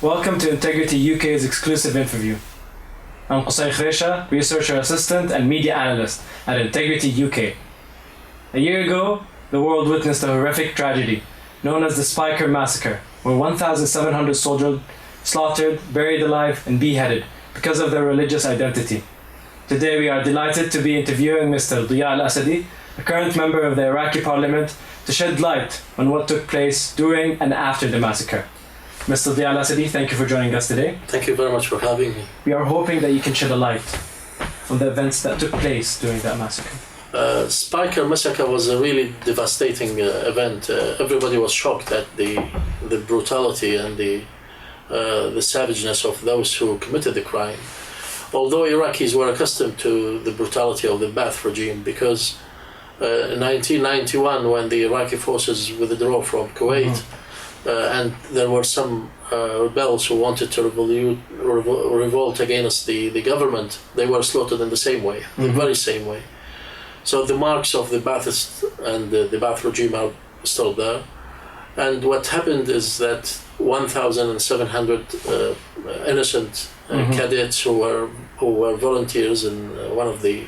Welcome to Integrity UK's exclusive interview. I'm Shia, researcher assistant and media analyst at Integrity UK. A year ago, the world witnessed a horrific tragedy known as the Speicher Massacre, where 1,700 soldiers slaughtered, buried alive, and beheaded because of their religious identity. Today we are delighted to be interviewing Mr. Dhiaa Al Asadi, a current member of the Iraqi parliament, to shed light on what took place during and after the massacre. Mr. Dhiaa Al Asadi, thank you for joining us today. Thank you very much for having me. We are hoping that you can shed a light on the events that took place during that massacre. Speicher Massacre was a really devastating event. Everybody was shocked at the brutality and the savageness of those who committed the crime. Although Iraqis were accustomed to the brutality of the Ba'ath regime, because in 1991, when the Iraqi forces withdrew from Kuwait, and there were some rebels who wanted to revolt against the government, they were slaughtered in the same way, the very same way. So the marks of the Ba'athists and the Ba'ath regime are still there. And what happened is that 1,700 innocent cadets who were volunteers in one of the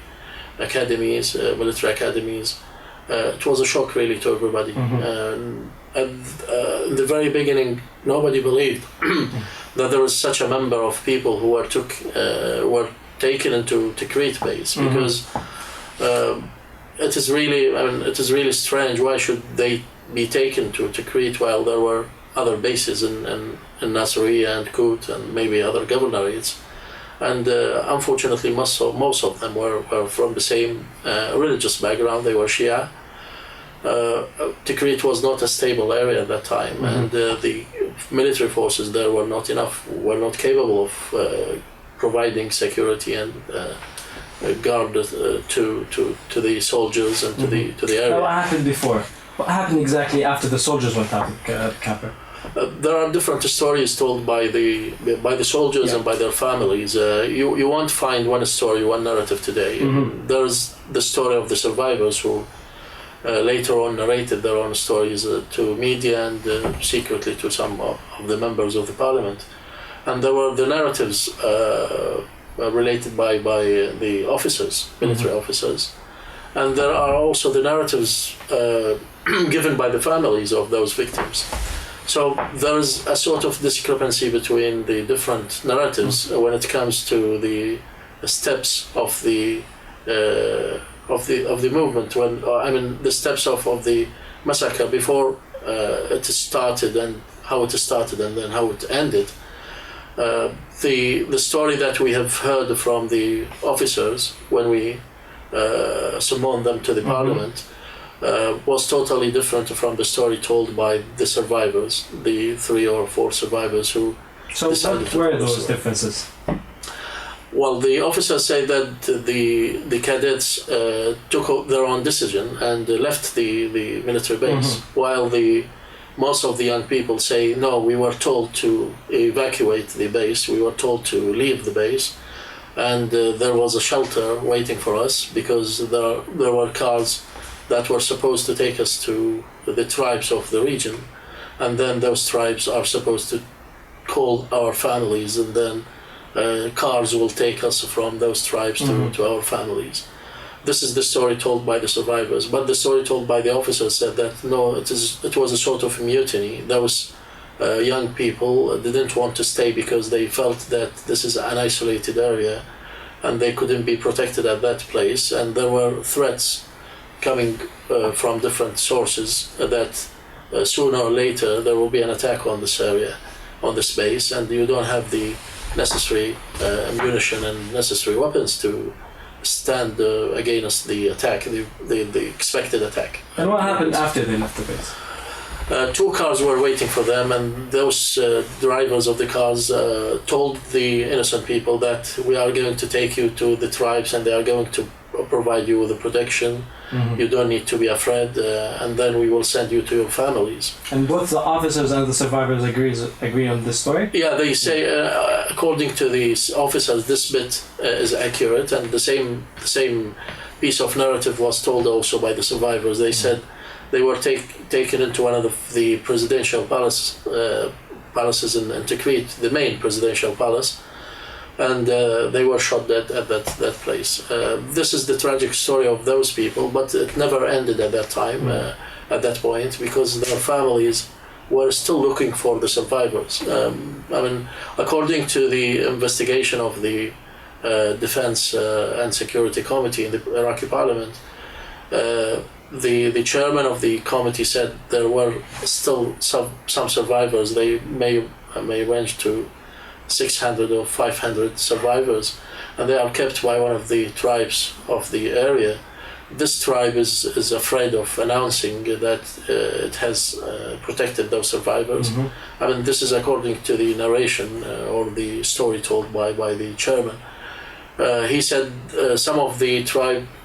academies, military academies, it was a shock really to everybody. In the very beginning, nobody believed that there was such a number of people who were taken into Tikrit base, because it is really strange. Why should they be taken to Tikrit while there were other bases in Nasiriyah and Kut and maybe other governorates? And unfortunately, most of them were from the same religious background. They were Shia. Tikrit was not a stable area at that time, and the military forces there were not capable of providing security and guard to the soldiers and to the area. Now, what happened before? What happened exactly after the soldiers went out of camp? There are different stories told by the soldiers and by their families. You won't find one story, one narrative today. There's the story of the survivors who later on narrated their own stories to media and secretly to some of the members of the parliament. And there were the narratives related by the officers, military officers. And there are also the narratives given by the families of those victims. So there is a sort of discrepancy between the different narratives when it comes to the steps of the movement. The steps of the massacre before it started, and how it started, and then how it ended. The story that we have heard from the officers when we summoned them to the parliament was totally different from the story told by the survivors, the 3 or 4 survivors who decided to. So what were those differences? Well, the officers say that the cadets took their own decision and left the military base, while most of the young people say, no, we were told to evacuate the base, we were told to leave the base, and there was a shelter waiting for us, because there were cars that were supposed to take us to the tribes of the region, and then those tribes are supposed to call our families, and then cars will take us from those tribes to our families. This is the story told by the survivors, but the story told by the officers said that no, it was a sort of mutiny. Those young people didn't want to stay because they felt that this is an isolated area and they couldn't be protected at that place, and there were threats coming from different sources that sooner or later there will be an attack on this area, on this base, and you don't have the necessary ammunition and necessary weapons to stand against the attack, the expected attack. And what happened after they left the base? 2 cars were waiting for them, and those drivers of the cars told the innocent people that we are going to take you to the tribes and they are going to provide you with the protection. You don't need to be afraid, and then we will send you to your families. And both the officers and the survivors agree on this story? Yeah, they say, according to these officers, this bit is accurate, and the same piece of narrative was told also by the survivors. They said they were taken into one of the presidential palaces in Tikrit, the main presidential palace, and they were shot dead at that place. This is the tragic story of those people, but it never ended at that time, at that point, because their families were still looking for the survivors. I mean, according to the investigation of the Defense and Security Committee in the Iraqi Parliament, the chairman of the committee said there were still some survivors. They may range to 600 or 500 survivors, and they are kept by one of the tribes of the area. This tribe is afraid of announcing that it has protected those survivors. I mean, this is according to the narration or the story told by the chairman. He said some of the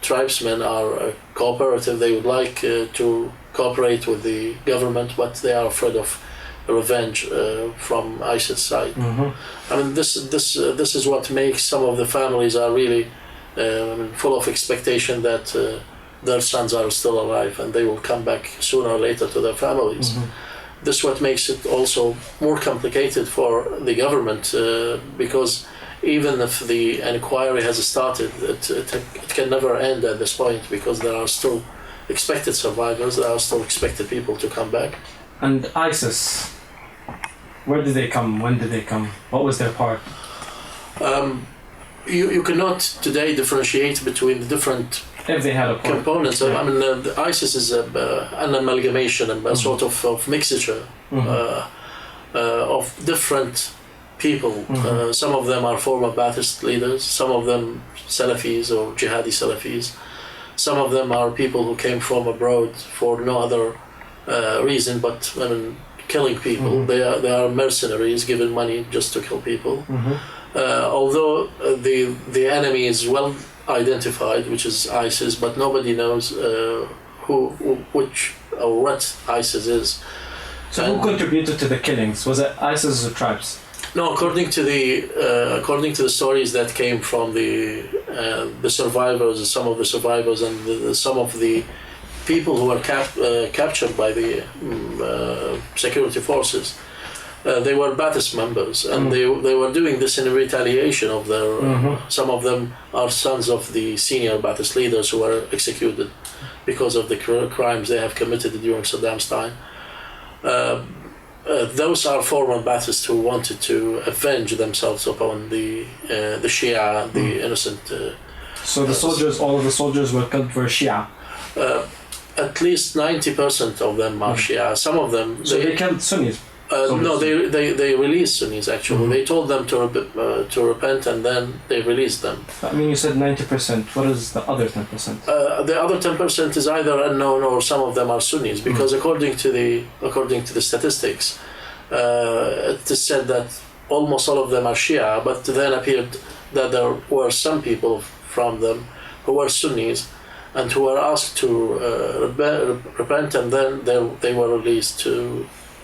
tribesmen are cooperative. They would like to cooperate with the government, but they are afraid of revenge from ISIS side. I mean, this is what makes some of the families are really full of expectation that their sons are still alive and they will come back sooner or later to their families. This is what makes it also more complicated for the government because even if the inquiry has started, it can never end at this point because there are still expected survivors, there are still expected people to come back. And ISIS, where did they come? When did they come? What was their part? You cannot today differentiate between the different if they had a part. Components. I mean, the ISIS is an amalgamation and a sort of mixture of different people. Some of them are former Ba'athist leaders, some of them Salafis or Jihadi Salafis. Some of them are people who came from abroad for no other reason but killing people. They are mercenaries given money just to kill people. Although the enemy is well identified, which is ISIS, but nobody knows which or what ISIS is. So who contributed to the killings? Was it ISIS or tribes? No, according to the stories that came from the survivors, some of the survivors, and some of the people who were captured by the security forces, they were Ba'athist members, and they were doing this in retaliation of their. Some of them are sons of the senior Ba'athist leaders who were executed because of the crimes they have committed during Saddam's time. Those are former Ba'athists who wanted to avenge themselves upon the Shia, the innocent. So the soldiers, all of the soldiers were killed for Shia. At least 90% of them are Shia. Some of them. So they killed Sunnis. No, they released Sunnis actually. They told them to repent and then they released them. I mean, you said 90%. What is the other 10%? The other 10% is either unknown or some of them are Sunnis because according to the statistics, it is said that almost all of them are Shia. But then appeared that there were some people from them who were Sunnis and who were asked to repent, and then they were released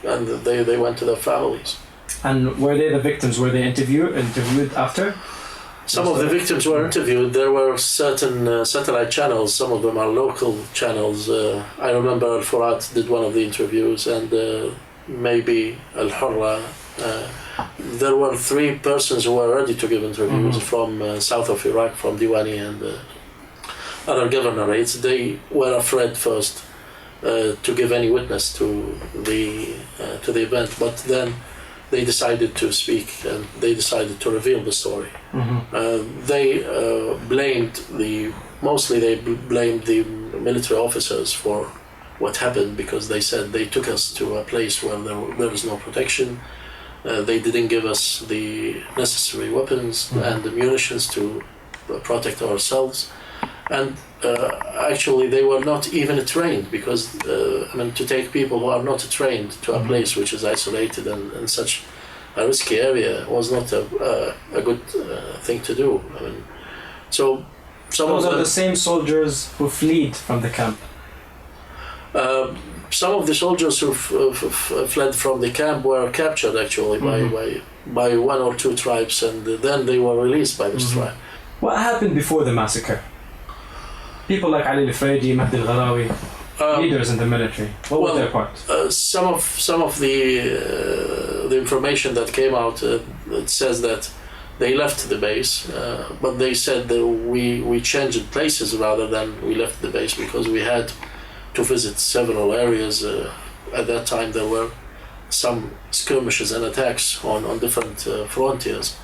and they went to their families. And were they the victims? Were they interviewed after? Some of the victims were interviewed. There were certain satellite channels. Some of them are local channels. I remember Al-Furat did one of the interviews, and maybe Al-Hurra. There were 3 persons who were ready to give interviews from south of Iraq, from Diwani and other governorates. They were afraid first to give any witness to the event, but then they decided to speak and they decided to reveal the story. They blamed the military officers for what happened because they said they took us to a place where there is no protection. They didn't give us the necessary weapons and the munitions to protect ourselves. And actually they were not even trained because to take people who are not trained to a place which is isolated and in such a risky area was not a good thing to do. So those are the same soldiers who fled from the camp. Some of the soldiers who fled from the camp were captured actually by 1 or 2 tribes, and then they were released by this tribe. What happened before the massacre? People like Ali al-Faraji, Mahdi al-Gharawi. leaders in the military? What was their part? Some of the information that came out, it says that they left the base, but they said that we changed places rather than we left the base because we had to visit several areas. At that time there were some skirmishes and attacks on different frontiers.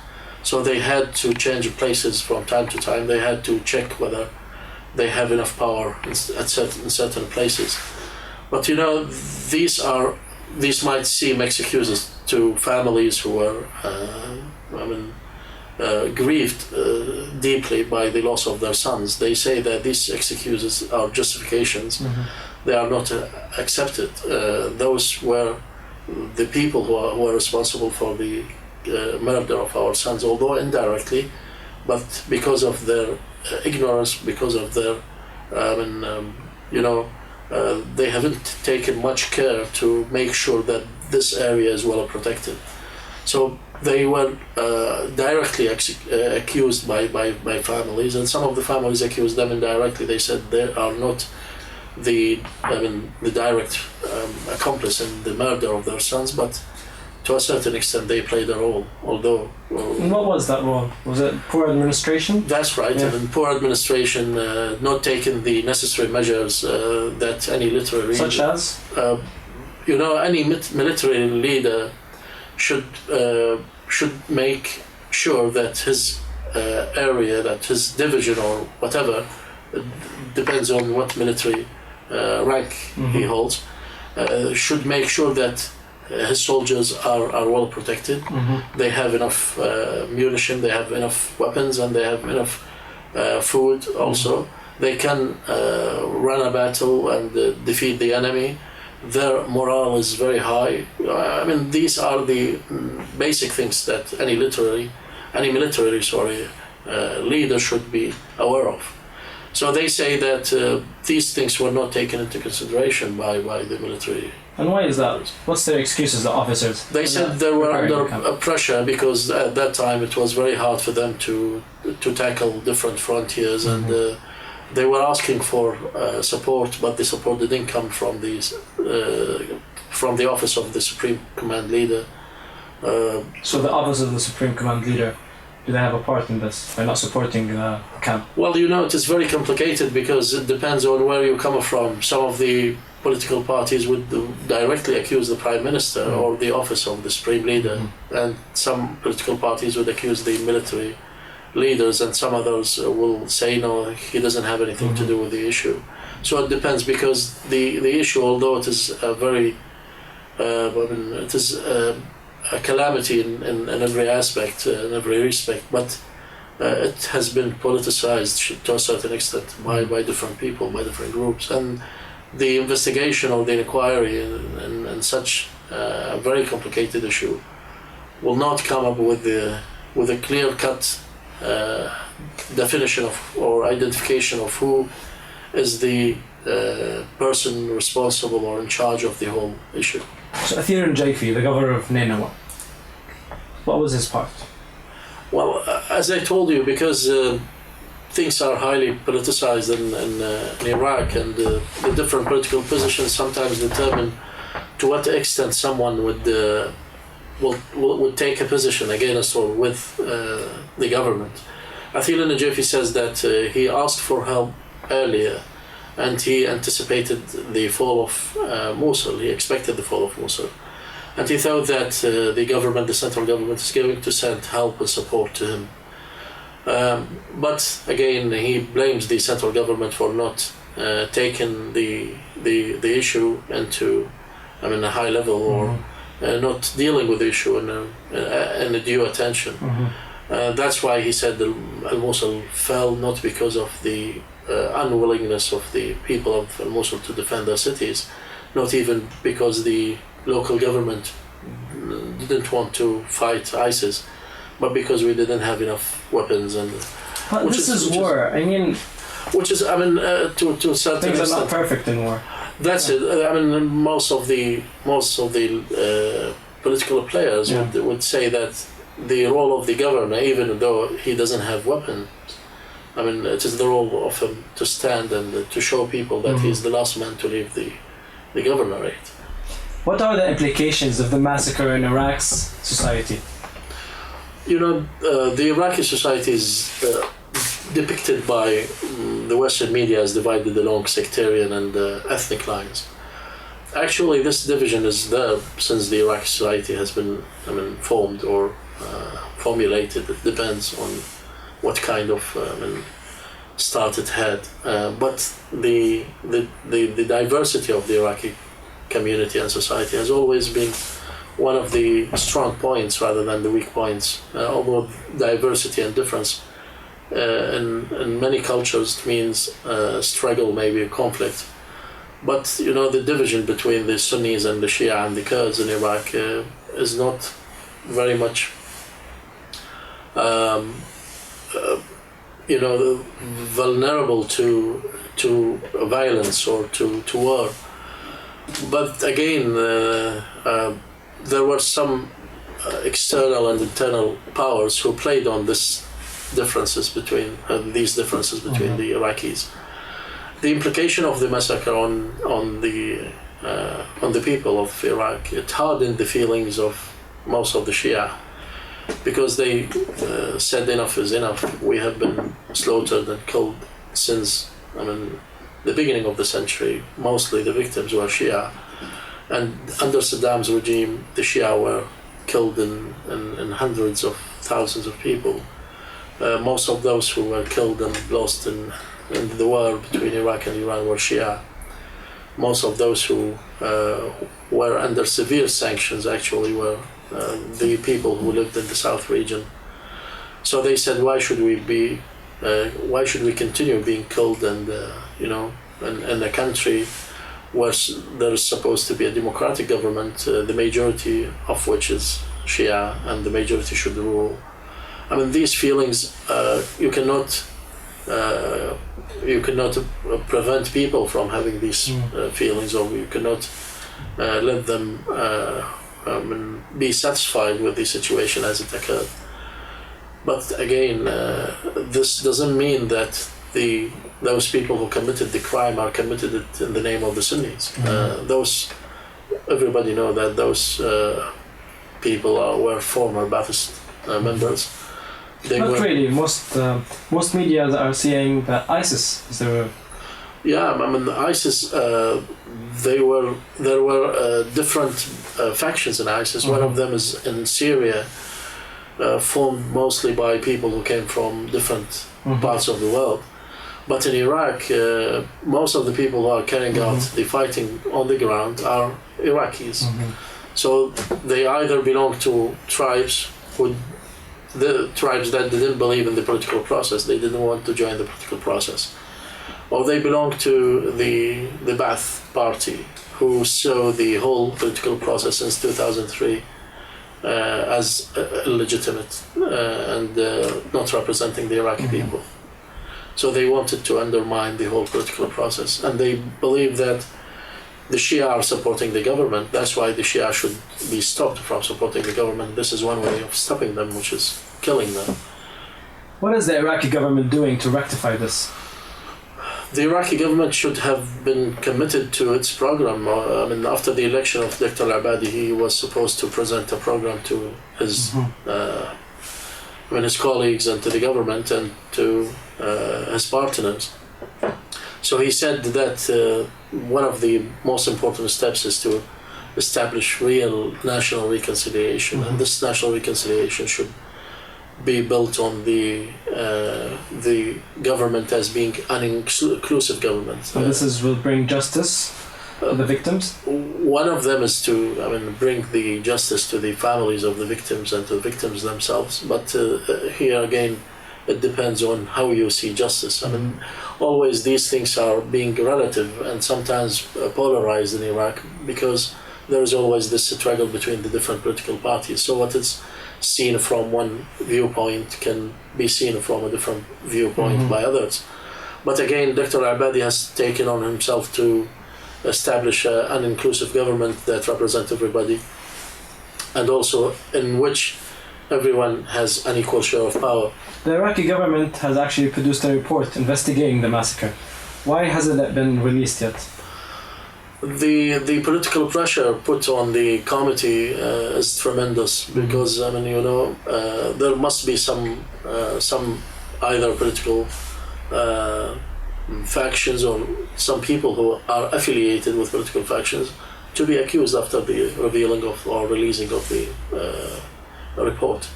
So they had to change places from time to time. They had to check whether they have enough power in certain places. But you know, these might seem excuses to families who were grieved deeply by the loss of their sons. They say that these excuses are justifications. Mm-hmm. They are not accepted. Those were the people who were responsible for the murder of our sons, although indirectly, but because of their ignorance, because of their, they haven't taken much care to make sure that this area is well protected. So they were directly accused by families, and some of the families accused them indirectly. They said they are not the direct accomplice in the murder of their sons, but to a certain extent they played a role. Although, and what was that role? Was it poor administration? That's right. Yeah. Poor administration, not taking the necessary measures that any literary such as any military leader should make sure that his area, that his division or whatever, depends on what military rank mm-hmm. he holds, should make sure that his soldiers are well protected. Mm-hmm. They have enough munition, they have enough weapons, and they have enough food also. Mm-hmm. They can run a battle and defeat the enemy. Their morale is very high. These are the basic things that any military leader should be aware of. So they say that these things were not taken into consideration by the military. And why is that? What's their excuses, the officers? They said they were under pressure because at that time it was very hard for them to tackle different frontiers, mm-hmm. and they were asking for support, but the support didn't come from the office of the Supreme Command Leader. So the office of the Supreme Command Leader, do they have a part in this by not supporting the camp? Well, it is very complicated because it depends on where you come from. Some of the political parties would directly accuse the Prime Minister mm-hmm. or the office of the Supreme Leader, mm-hmm. and some political parties would accuse the military leaders, and some others will say no, he doesn't have anything mm-hmm. to do with the issue. So it depends, because the issue, although it is a very a calamity in every aspect, in every respect, but it has been politicized to a certain extent by different people, by different groups, and the investigation or the inquiry in such a very complicated issue will not come up with a clear-cut definition of or identification of who is the person responsible or in charge of the whole issue. So Dhiaa N, the governor of MENA, what was his part? Well, as I told you, because things are highly politicized in Iraq, and the different political positions sometimes determine to what extent someone would take a position against or with the government. Dhiaa N says that he asked for help earlier, and he anticipated the fall of Mosul. He expected the fall of Mosul, and he thought that the central government, is going to send help and support to him. But again, he blames the central government for not taking the issue into a high level, or not dealing with the issue in a due attention. Mm-hmm. That's why he said Al-Mosul fell, not because of the unwillingness of the people of Al-Mosul to defend their cities, not even because the local government didn't want to fight ISIS, but because we didn't have enough weapons. But this is war. To a certain things extent, are not perfect in war. That's it. Most of the political players would say that the role of the governor, even though he doesn't have weapons, I mean, it is the role of him to stand and to show people that he's the last man to leave the governorate. What are the implications of the massacre in Iraq's society? You know, the Iraqi society is depicted by the Western media as divided along sectarian and ethnic lines. Actually, this division is there since the Iraqi society has been, formed or formulated. It depends on what kind of start it had. But the diversity of the Iraqi community and society has always been one of the strong points rather than the weak points. Although diversity and difference in many cultures means struggle, maybe a conflict. But you know, the division between the Sunnis and the Shia and the Kurds in Iraq is not very much, vulnerable to violence or to war. But again, there were some external and internal powers who played on these differences between the Iraqis. The implication of the massacre on the people of Iraq, it hardened the feelings of most of the Shia, because they said enough is enough. We have been slaughtered and killed since the beginning of the century. Mostly the victims were Shia, and under Saddam's regime the Shia were killed in hundreds of thousands of people. Most of those who were killed and lost in the war between Iraq and Iran were Shia. Most of those who were under severe sanctions actually were the people who lived in the south region. So they said, why should we continue being killed and in a country where there is supposed to be a democratic government, the majority of which is Shia, and the majority should rule. I mean, these feelings, you cannot prevent people from having these feelings, or you cannot let them be satisfied with the situation as it occurred. But again, this doesn't mean that those people who committed the crime are committed it in the name of the Sunnis. Everybody know that those people were former Ba'athist members. Not really. Most media are saying that ISIS is the. Yeah, ISIS. There were different factions in ISIS. One of them is in Syria, formed mostly by people who came from different parts of the world. But in Iraq, most of the people who are carrying out the fighting on the ground are Iraqis. So they either belong to tribes that didn't believe in the political process, they didn't want to join the political process, or they belong to the Ba'ath party, who saw the whole political process since 2003 as illegitimate and not representing the Iraqi people. So they wanted to undermine the whole political process, and they believe that the Shia are supporting the government. That's why the Shia should be stopped from supporting the government. This is one way of stopping them, which is killing them. What is the Iraqi government doing to rectify this? The Iraqi government should have been committed to its program. After the election of Dr. Al Abadi, he was supposed to present a program to his his colleagues and to the government and to his partners. So he said that one of the most important steps is to establish real national reconciliation, and this national reconciliation should be built on the government as being an inclusive government. So this will bring justice to the victims? One of them is to bring the justice to the families of the victims and to the victims themselves. But here again, it depends on how you see justice. Always these things are being relative and sometimes polarized in Iraq, because there is always this struggle between the different political parties. So what is seen from one viewpoint can be seen from a different viewpoint by others. But again, Dr. Abadi has taken on himself to establish an inclusive government that represents everybody, and also in which everyone has an equal share of power. The Iraqi government has actually produced a report investigating the massacre. Why hasn't it been released yet? The political pressure put on the committee is tremendous, because I mean, you know, there must be some either political factions or some people who are affiliated with political factions to be accused after the revealing of or releasing of the report.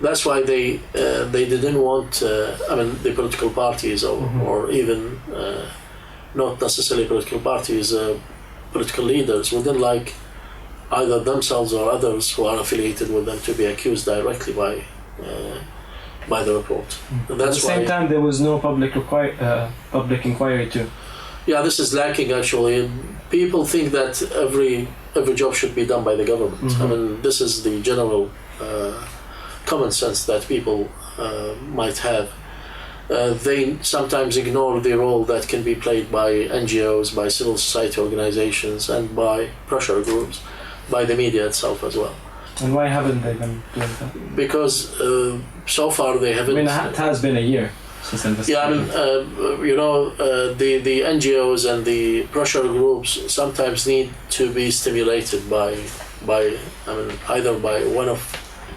That's why they didn't want I mean, the political parties or even not necessarily political parties, political leaders wouldn't like either themselves or others who are affiliated with them to be accused directly by the report. And that's At the same time, there was no public inquiry too. Yeah, this is lacking actually. People think that every job should be done by the government. I mean, this is the general common sense that people might have. They sometimes ignore the role that can be played by NGOs, by civil society organizations, and by pressure groups, by the media itself as well. And why haven't they been doing that? Because so far they haven't. I mean, it has been a year since investigation. Yeah, I mean, you know, the NGOs and the pressure groups sometimes need to be stimulated by I mean, either by one of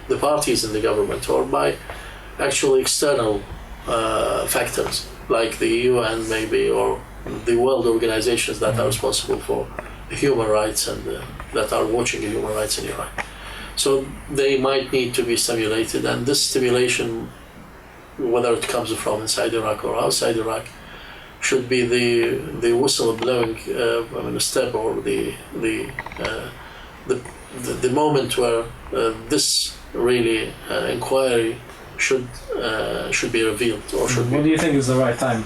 the parties in the government or by actually external factors like the UN maybe, or the world organizations that are responsible for human rights and that are watching human rights in Iraq. So they might need to be stimulated, and this stimulation, whether it comes from inside Iraq or outside Iraq, should be the whistle blowing I mean, step, or the moment where this really inquiry should be revealed, or should be. What do you think is the right time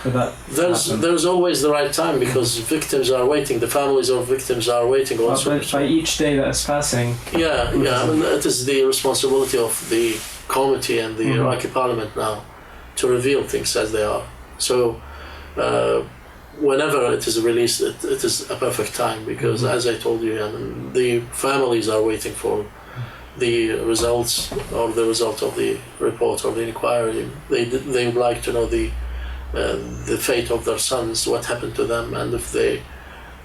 for that? There's always the right time, because victims are waiting, the families of victims are waiting also. But by each day that is passing. Yeah, I mean, it is the responsibility of the committee and the Iraqi parliament now to reveal things as they are. So whenever it is released, it is a perfect time, because as I told you, I mean, the families are waiting for the results, or the result of the report or the inquiry. They would like to know the fate of their sons, what happened to them, and if they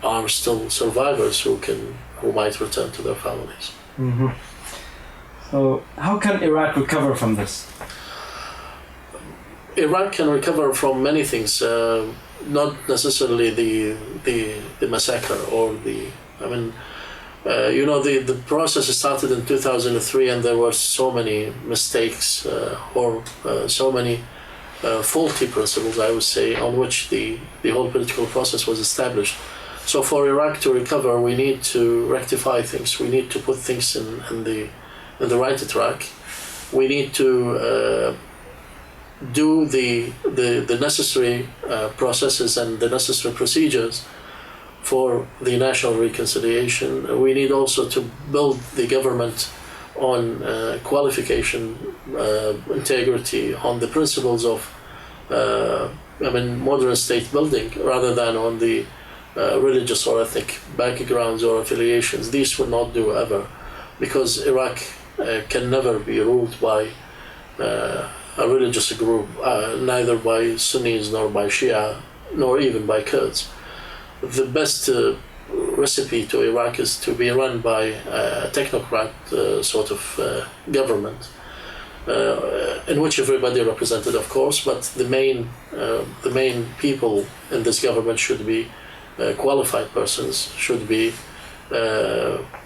are still survivors who might return to their families. So how can Iraq recover from this? Iraq can recover from many things, not necessarily the massacre or I mean, you know, the process started in 2003, and there were so many mistakes or so many faulty principles, I would say, on which the whole political process was established. So for Iraq to recover, we need to rectify things. We need to put things in the right track. We need to do the necessary processes and the necessary procedures for the national reconciliation. We need also to build the government on qualification, integrity, on the principles of modern state building, rather than on the religious or ethnic backgrounds or affiliations. These will not do ever, because Iraq can never be ruled by a religious group, neither by Sunnis nor by Shia, nor even by Kurds. The best recipe to Iraq is to be run by a technocrat sort of government, in which everybody represented, of course, but the main people in this government should be qualified persons, should be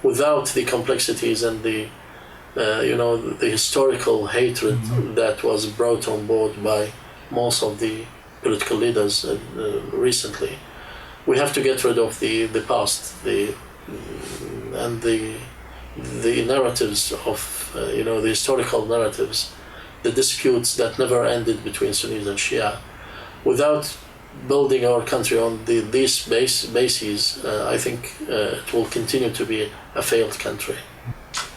without the complexities and the historical hatred that was brought on board by most of the political leaders recently. We have to get rid of the past, and the narratives of the historical narratives, the disputes that never ended between Sunnis and Shia. Without building our country on these bases, I think it will continue to be a failed country.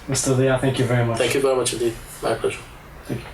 Mr. Dhiaa, thank you very much. Thank you very much indeed. My pleasure. Thank you.